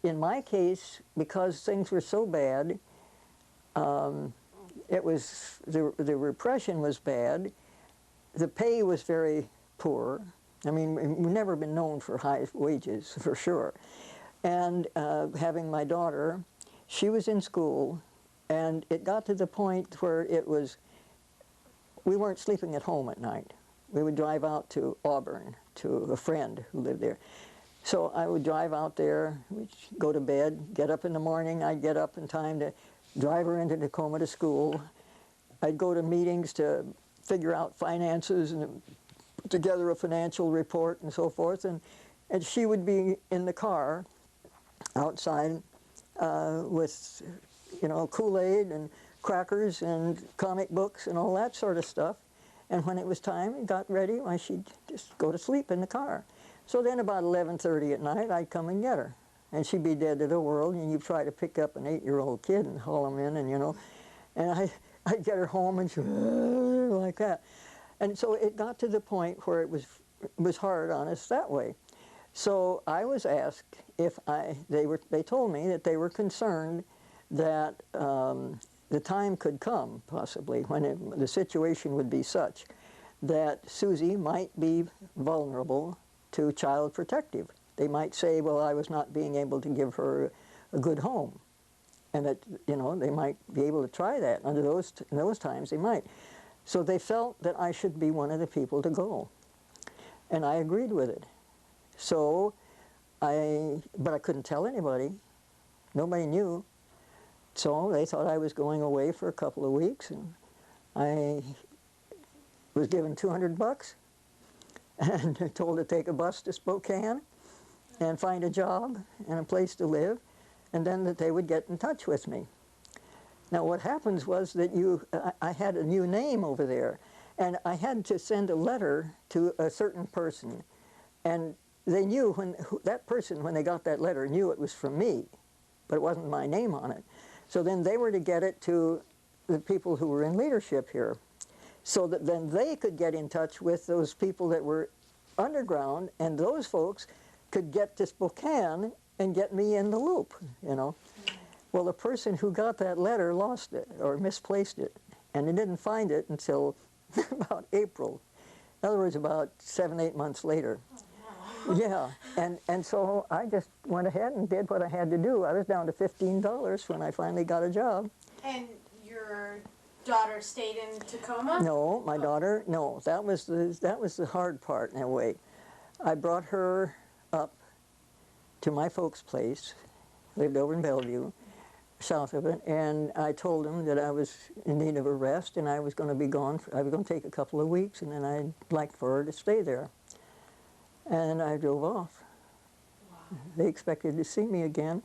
in my case, because things were so bad, it was, the repression was bad, the pay was very poor. I mean, we've never been known for high wages, for sure. And having my daughter, she was in school, and it got to the point where it was, we weren't sleeping at home at night. We would drive out to Auburn, to a friend who lived there. So I would drive out there, we'd go to bed, get up in the morning, I'd get up in time to drive her into Tacoma to school. I'd go to meetings to figure out finances and put together a financial report and so forth, and she would be in the car outside with, you know, Kool-Aid and crackers and comic books and all that sort of stuff. And when it was time and got ready, well, she'd just go to sleep in the car. So then about 11:30 at night, I'd come and get her. And she'd be dead to the world, and you'd try to pick up an 8-year-old kid and haul him in, and, you know. And I'd get her home, and she'd like that. And so it got to the point where it was hard on us that way. So I was asked if they told me that they were concerned that the time could come, possibly, when the situation would be such that Susie might be vulnerable to Child Protective. They might say, well, I was not being able to give her a good home. And that, you know, they might be able to try that. In those times, they might. So they felt that I should be one of the people to go. And I agreed with it. So but I couldn't tell anybody. Nobody knew. So they thought I was going away for a couple of weeks, and I was given $200 and told to take a bus to Spokane and find a job and a place to live, and then that they would get in touch with me. Now what happens was that I had a new name over there, and I had to send a letter to a certain person, and they knew that person, when they got that letter, knew it was from me, but it wasn't my name on it. So then they were to get it to the people who were in leadership here, so that then they could get in touch with those people that were underground, and those folks could get to Spokane and get me in the loop, you know. Well, the person who got that letter lost it or misplaced it, and they didn't find it until about April. In other words, about 7-8 months later. Yeah, and so I just went ahead and did what I had to do. I was down to $15 when I finally got a job. And your daughter stayed in Tacoma? No, my daughter, no. That was the hard part in a way. I brought her up to my folks' place, lived over in Bellevue, south of it, and I told them that I was in need of a rest and I was going to be gone. I was going to take a couple of weeks, and then I'd like for her to stay there. And I drove off. Wow. They expected to see me again.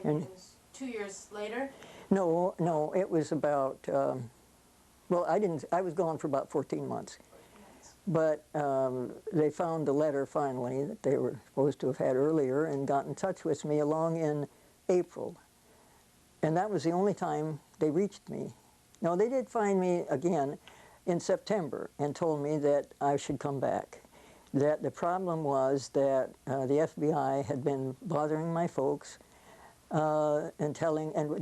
And it was 2 years later? No, it was about, well, I was gone for about 14 months. But they found the letter finally that they were supposed to have had earlier and got in touch with me along in April. And that was the only time they reached me. No, they did find me again in September and told me that I should come back. That the problem was that the FBI had been bothering my folks and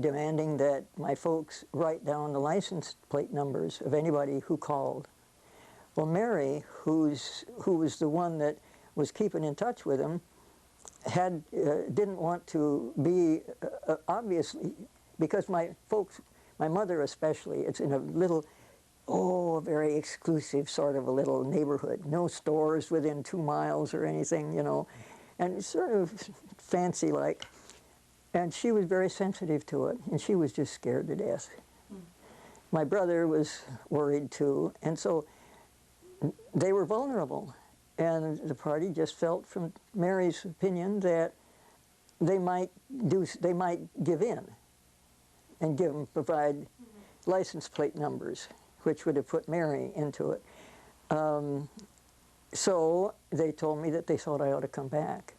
demanding that my folks write down the license plate numbers of anybody who called. Well, Mary, who was the one that was keeping in touch with him, didn't want to be, obviously, because my folks, my mother especially, it's in a little, a very exclusive sort of a little neighborhood. No stores within 2 miles or anything, you know, and sort of fancy-like. And she was very sensitive to it, and she was just scared to death. My brother was worried too, and so they were vulnerable. And the party just felt, from Mary's opinion, that they might give in and provide license plate numbers, which would have put Mary into it. So they told me that they thought I ought to come back.